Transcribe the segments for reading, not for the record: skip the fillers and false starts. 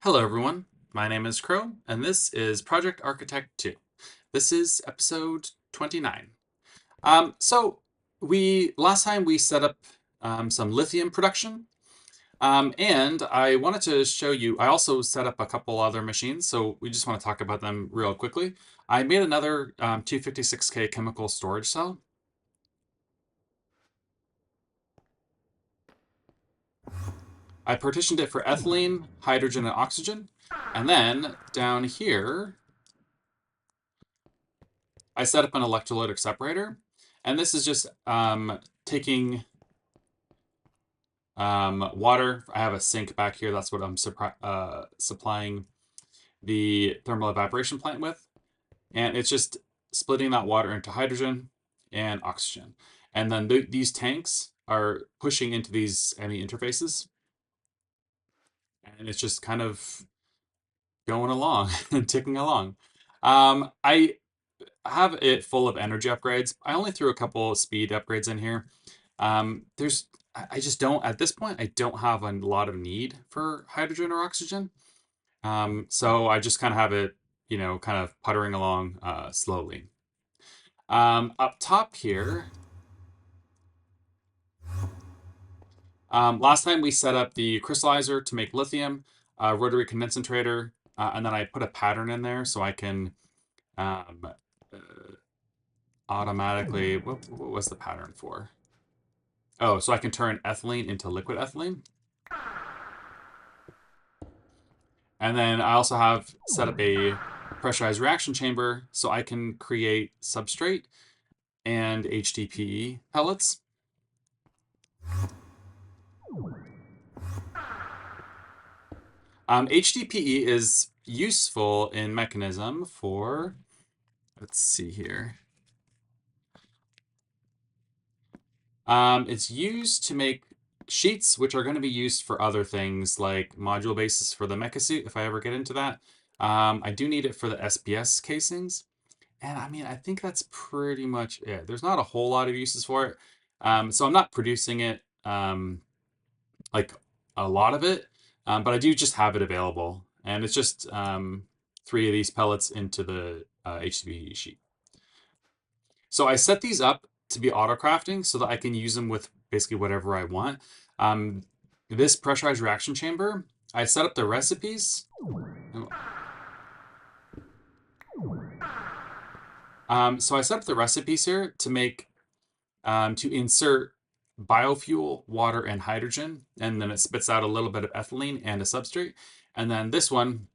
Hello everyone, my name is Crow, and this is Project Architect 2. This is episode 29. So last time we set up some lithium production, and I wanted to show you, I also set up a couple other machines, so we just want to talk about them real quickly. I made another 256K chemical storage cell. I partitioned it for ethylene, hydrogen, and oxygen. And then down here, I set up an electrolytic separator, and this is just taking water. I have a sink back here. That's what I'm supplying the thermal evaporation plant with. And it's just splitting that water into hydrogen and oxygen. And then these tanks are pushing into these ME interfaces. And it's just kind of going along and ticking along. I have it full of energy upgrades. I only threw a couple speed upgrades in here. I just don't, at this point, I don't have a lot of need for hydrogen or oxygen. So I just kind of have it, kind of puttering along slowly. Up top here, last time we set up the crystallizer to make lithium, rotary condensator, and then I put a pattern in there so I can automatically, what was the pattern for? Oh, so I can turn ethylene into liquid ethylene. And then I also have set up a pressurized reaction chamber so I can create substrate and HDPE pellets. HDPE is useful in mechanism for, let's see here. It's used to make sheets, which are going to be used for other things like module bases for the mecha suit, if I ever get into that. I do need it for the SPS casings. And I mean, I think that's pretty much it. There's not a whole lot of uses for it. So I'm not producing it like a lot of it, but I do just have it available. And it's just 3 of these pellets into the HDPE sheet. So I set these up to be auto crafting so that I can use them with basically whatever I want. This pressurized reaction chamber, I set up the recipes. So I set up the recipes here to make, to insert biofuel, water, and hydrogen, and then it spits out a little bit of ethylene and a substrate. And then this one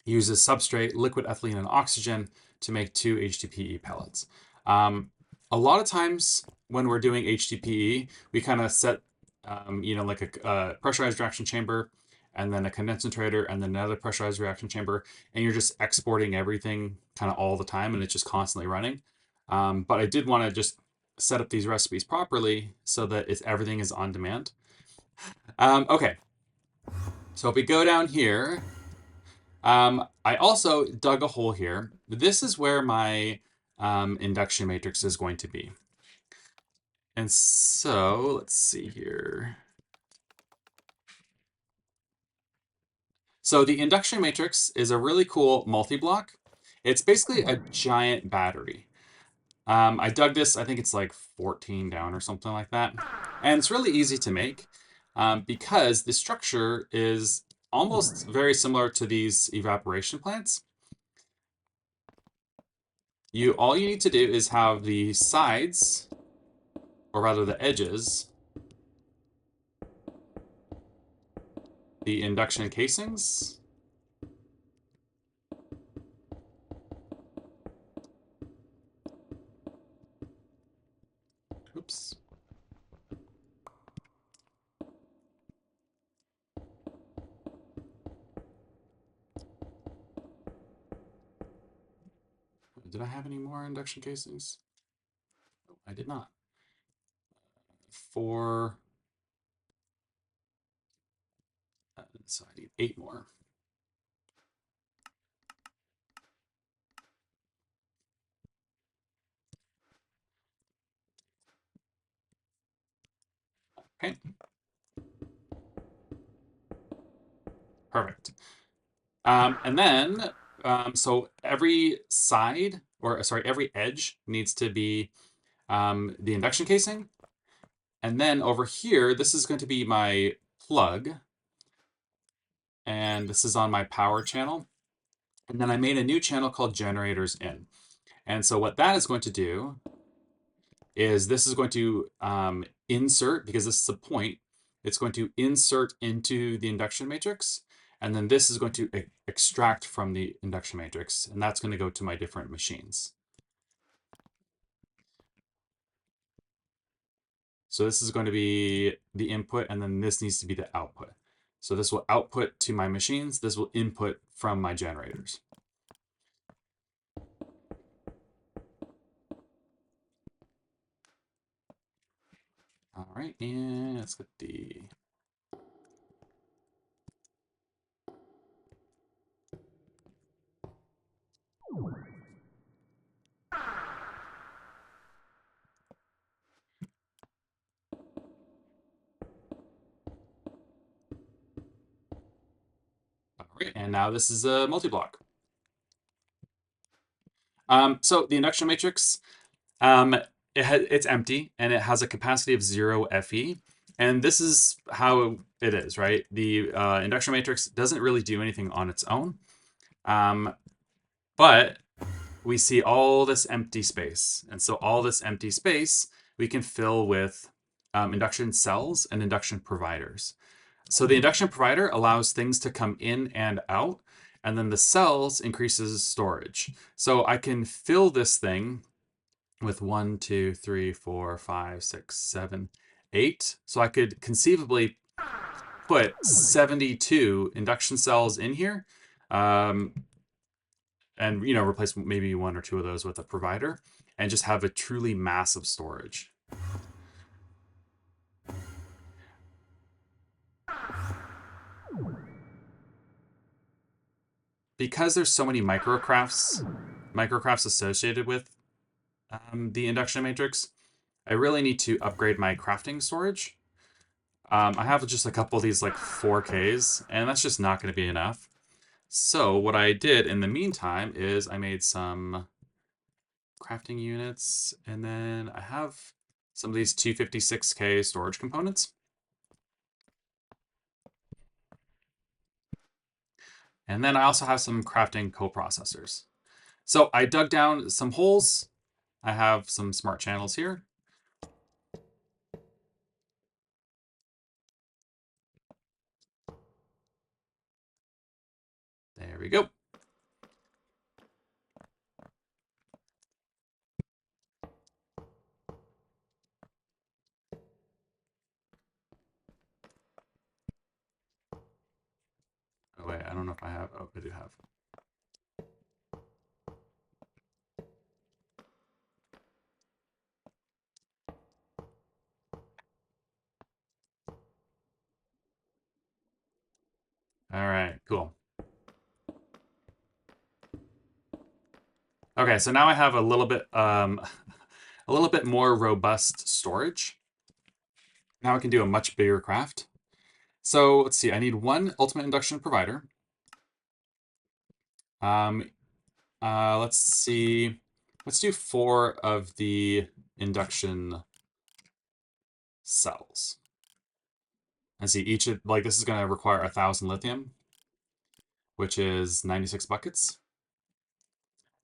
uses substrate, liquid ethylene, and oxygen to make 2 HDPE pellets. A lot of times when we're doing HDPE, we kind of set, like a pressurized reaction chamber, and then a condensator, and then another pressurized reaction chamber, and you're just exporting everything kind of all the time, and it's just constantly running. But I did want to just set up these recipes properly so that everything is on demand. Okay, so if we go down here, I also dug a hole here. This is where my induction matrix is going to be. And so let's see here. So the induction matrix is a really cool multi-block. It's basically a giant battery. I dug this, I think it's like 14 down or something like that. And it's really easy to make because the structure is almost very similar to these evaporation plants. All you need to do is have the sides, or rather the edges, the induction casings. Oops. Did I have any more induction casings? No, I did not. 4. So I need 8 more. Okay. Perfect. And then, so every side, or sorry, every edge needs to be the induction casing. And then over here, this is going to be my plug. And this is on my power channel. And then I made a new channel called generators in. And so what that is going to do is this is going to insert, because this is a point, it's going to insert into the induction matrix. And then this is going to extract from the induction matrix. And that's going to go to my different machines. So this is going to be the input, and then this needs to be the output. So this will output to my machines. This will input from my generators. All right, and let's get the... All right, and now this is a multi-block. So the induction matrix, it's empty and it has a capacity of 0 FE. And this is how it is, right? The induction matrix doesn't really do anything on its own. But we see all this empty space. And so all this empty space we can fill with induction cells and induction providers. So the induction provider allows things to come in and out, and then the cells increases storage. So I can fill this thing with 1, 2, 3, 4, 5, 6, 7, 8. So I could conceivably put 72 induction cells in here. And replace maybe 1 or 2 of those with a provider and just have a truly massive storage. Because there's so many microcrafts associated with the induction matrix, I really need to upgrade my crafting storage. I have just a couple of these like 4Ks, and that's just not going to be enough. So what I did in the meantime is I made some crafting units, and then I have some of these 256K storage components. And then I also have some crafting coprocessors. So I dug down some holes. I have some smart channels here. There we go. Oh wait, I don't know if I have. Oh, I do have. All right, cool. Okay, so now I have a little bit more robust storage. Now I can do a much bigger craft. So let's see, I need 1 ultimate induction provider. Let's see, let's do 4 of the induction cells. And see, each of, like, this is going to require 1,000 lithium, which is 96 buckets.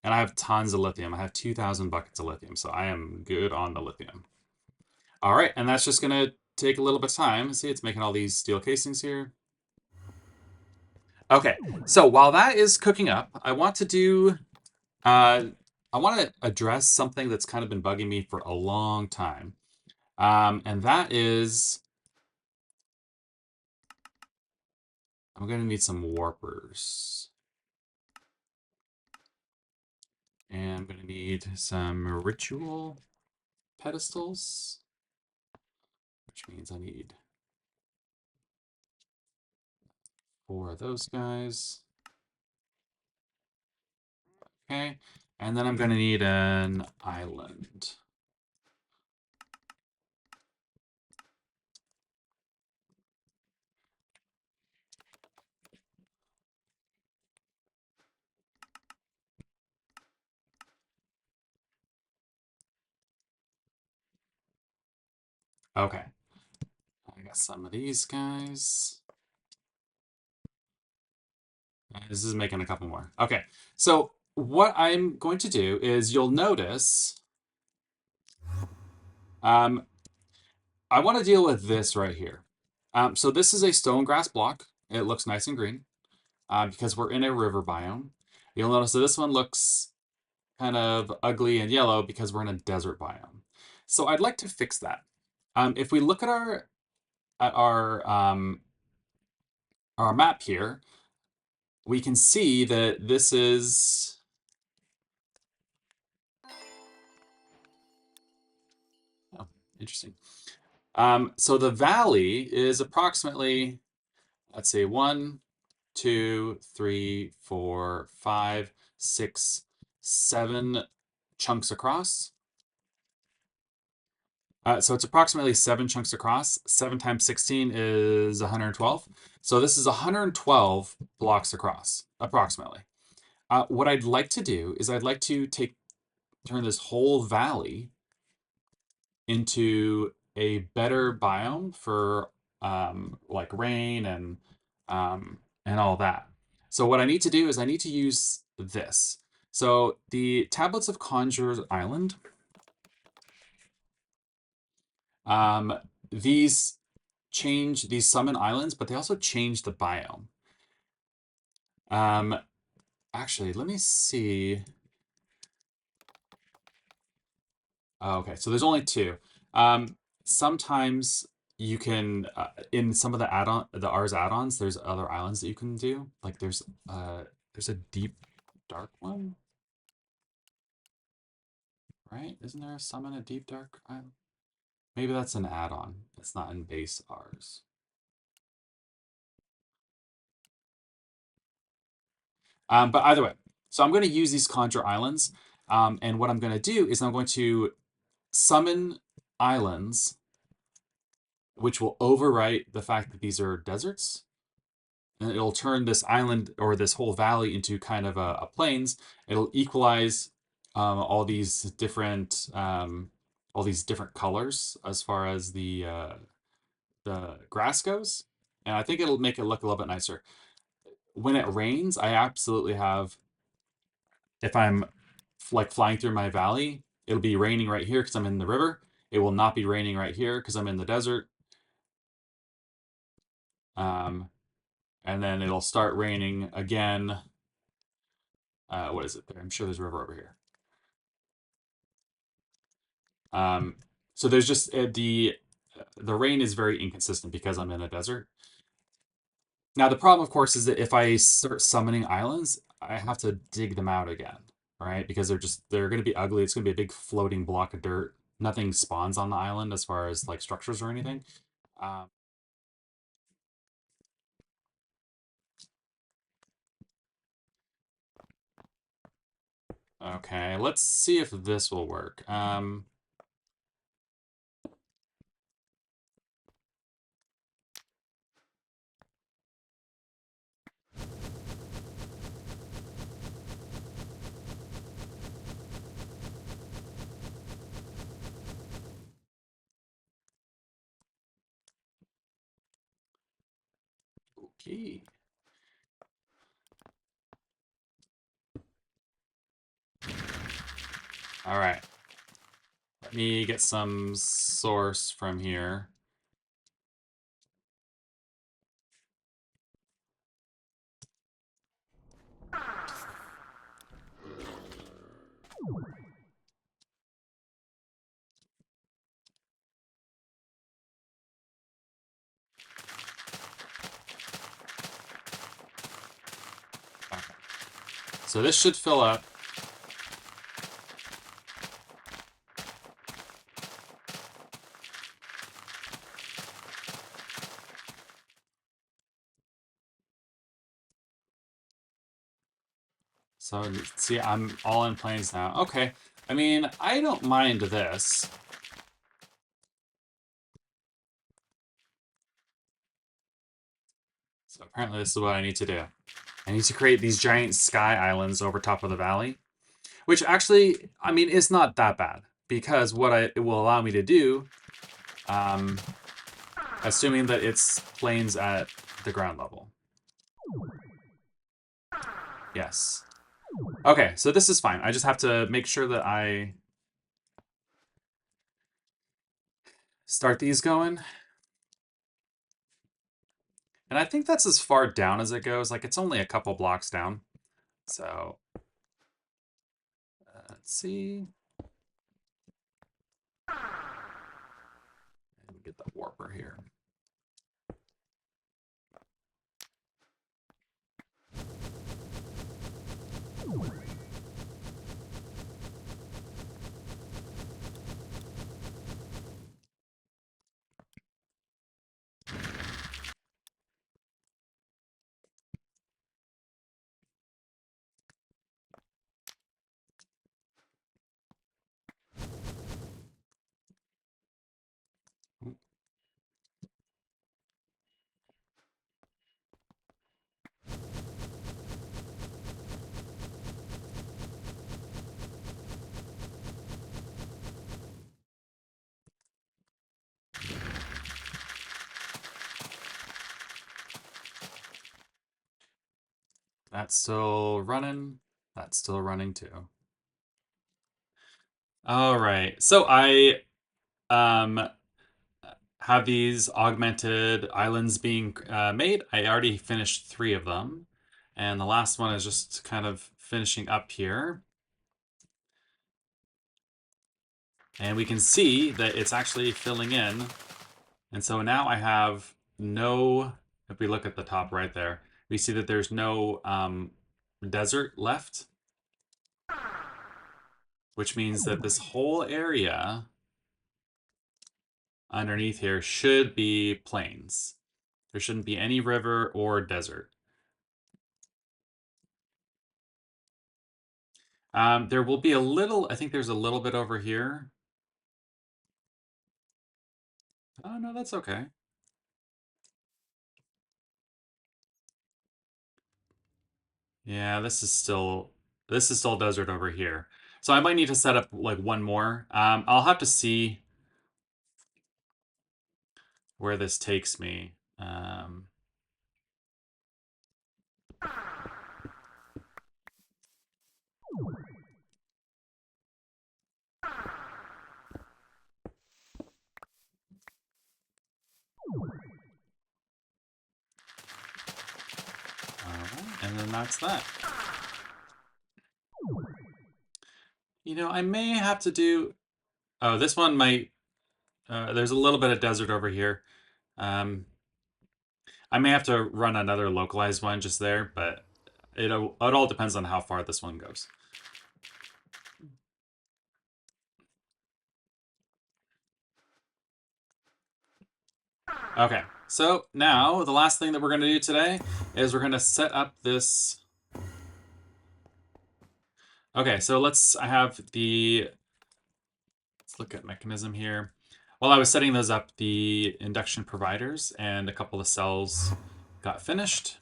And I have tons of lithium. I have 2,000 buckets of lithium, so I am good on the lithium. All right, and that's just gonna take a little bit of time. See, it's making all these steel casings here. Okay, so while that is cooking up, I want to address something that's kind of been bugging me for a long time. And that is, I'm gonna need some warpers. And I'm gonna need some ritual pedestals, which means I need 4 of those guys. Okay, and then I'm going to need an island. Okay. I got some of these guys. This is making a couple more. Okay. So what I'm going to do is you'll notice um, I want to deal with this right here. So this is a stone grass block. It looks nice and green because we're in a river biome. You'll notice that this one looks kind of ugly and yellow because we're in a desert biome. So I'd like to fix that. If we look at our map here, we can see that this is oh, interesting. So the valley is approximately, let's say, 1, 2, 3, 4, 5, 6, 7 chunks across. So it's approximately 7 chunks across. 7 times 16 is 112. So this is 112 blocks across, approximately. What I'd like to do is I'd like to turn this whole valley into a better biome for like rain and all that. So what I need to do is I need to use this. So the Tablets of Conjur's Island, um, these these summon islands, but they also change the biome. Um, Actually, let me see. Oh, okay, so there's only two. Sometimes you can in some of the R's add-ons, there's other islands that you can do. Like there's a deep dark one, right? Isn't there a summon a deep dark island? Maybe that's an add-on. It's not in base R's. But either way, so I'm going to use these conjure islands, and what I'm going to do is I'm going to summon islands, which will overwrite the fact that these are deserts, and it'll turn this island or this whole valley into kind of a plains. It'll equalize all these different colors as far as the grass goes, and I think it'll make it look a little bit nicer. When it rains, I absolutely have, if I'm like flying through my valley, it'll be raining right here because I'm in the river. It will not be raining right here because I'm in the desert. Um, and then it'll start raining again. What is it there? I'm sure there's a river over here. Um, so there's just the rain is very inconsistent because I'm in a desert. Now the problem, of course, is that if I start summoning islands, I have to dig them out again, right? Because they're going to be ugly. It's going to be a big floating block of dirt. Nothing spawns on the island as far as like structures or anything. Um, okay, let's see if this will work. Okay. All right. Let me get some source from here. Okay. So this should fill up. So see, I'm all in planes now. Okay. I mean, I don't mind this. So apparently this is what I need to do. I need to create these giant sky islands over top of the valley, which actually, I mean, it's not that bad because it will allow me to do assuming that it's planes at the ground level. Yes. Okay, so this is fine. I just have to make sure that I start these going. And I think that's as far down as it goes. Like, it's only a couple blocks down. So, let's see. Let me get the warper here. That's still running. That's still running too. All right. So I um, have these augmented islands being made. I already finished 3 of them. And the last one is just kind of finishing up here. And we can see that it's actually filling in. And so now I have no, if we look at the top right there, we see that there's no desert left, which means that this whole area underneath here should be plains. There shouldn't be any river or desert. There will be a little, I think there's a little bit over here. Oh, no, that's okay. Yeah, this is still desert over here. So I might need to set up like one more. I'll have to see where this takes me. And then that's that. You know, I may have to do... Oh, this one might... there's a little bit of desert over here. I may have to run another localized one just there, but it all depends on how far this one goes. Okay, so now the last thing that we're going to do today is we're going to set up this... Okay, so I have the... Let's look at mechanism here. While I was setting those up, the induction providers and a couple of cells got finished.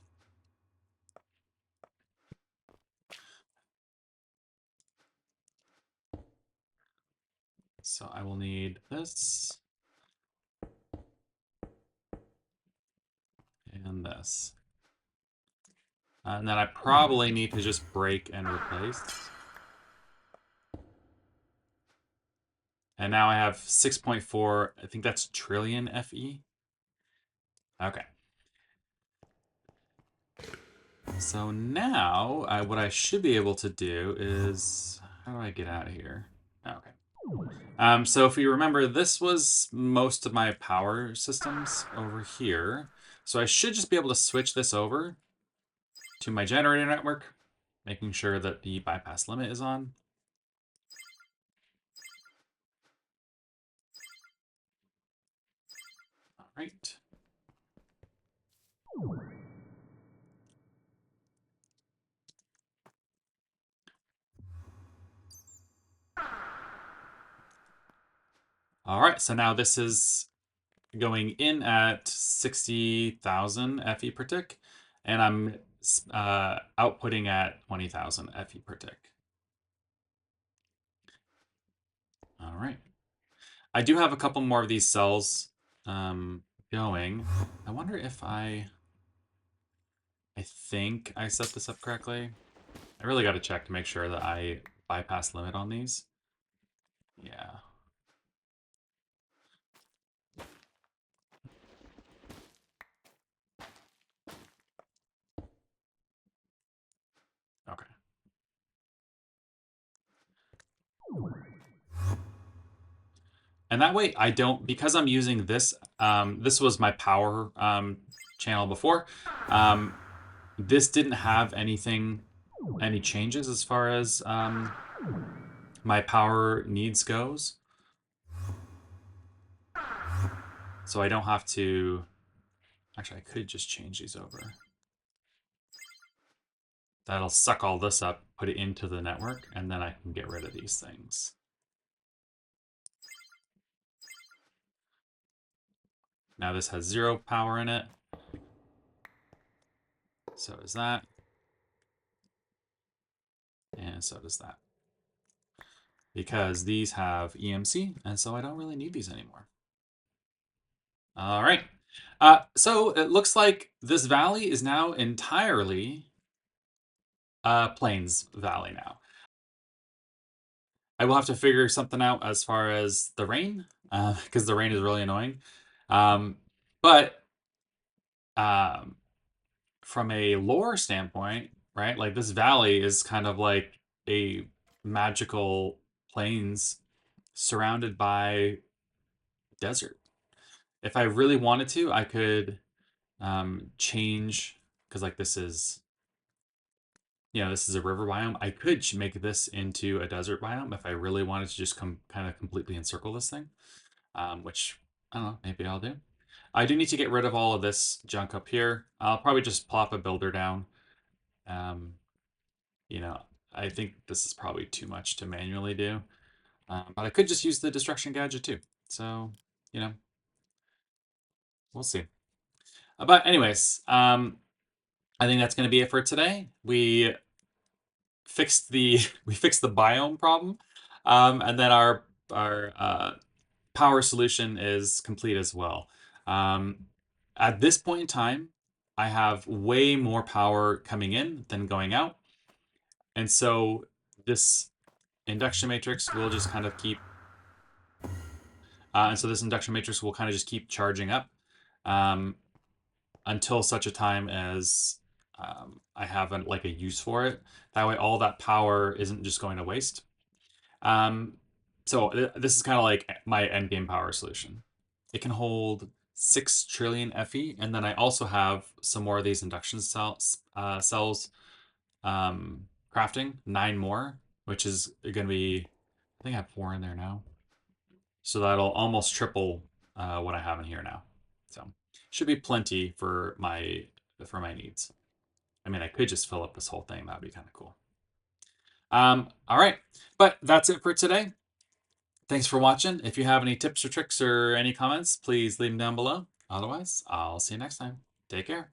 So I will need this and this. And then I probably need to just break and replace. And now I have 6.4, I think that's trillion FE. Okay. So now what I should be able to do is, how do I get out of here? Okay. So if you remember, this was most of my power systems over here. So I should just be able to switch this over to my generator network, making sure that the bypass limit is on. All right. All right, so now this is going in at 60,000 FE per tick, and I'm outputting at 20,000 FE per tick. All right. I do have a couple more of these cells going. I wonder if I think I set this up correctly. I really got to check to make sure that I bypass limit on these. Yeah. Okay. And that way I don't, because I'm using this, this was my power channel before. This didn't have anything, any changes as far as my power needs goes. So I don't have to, actually I could just change these over. That'll suck all this up, put it into the network, and then I can get rid of these things. Now this has 0 power in it. So does that. And so does that. Because these have EMC, and so I don't really need these anymore. All right. So it looks like this valley is now entirely Plains Valley now. I will have to figure something out as far as the rain, because the rain is really annoying. But from a lore standpoint, right, like this valley is kind of like a magical plains surrounded by desert. If I really wanted to, I could change, because like this is, this is a river biome. I could make this into a desert biome if I really wanted to just kind of completely encircle this thing, which I don't know, maybe I'll do. I do need to get rid of all of this junk up here. I'll probably just plop a builder down. Um, I think this is probably too much to manually do, but I could just use the destruction gadget too. So, we'll see. But anyways, I think that's going to be it for today. We fixed the biome problem, and then our power solution is complete as well. At this point in time, I have way more power coming in than going out, and so this induction matrix will just kind of keep, charging up until such a time as I have a use for it. That way, all that power isn't just going to waste. So this is kind of like my end game power solution. It can hold 6 trillion FE, and then I also have some more of these induction cells crafting, 9 more, which is going to be, I think I have 4 in there now. So that'll almost triple what I have in here now. So should be plenty for my needs. I mean, I could just fill up this whole thing. That'd be kind of cool. All right, but that's it for today. Thanks for watching. If you have any tips or tricks or any comments, please leave them down below. Otherwise, I'll see you next time. Take care.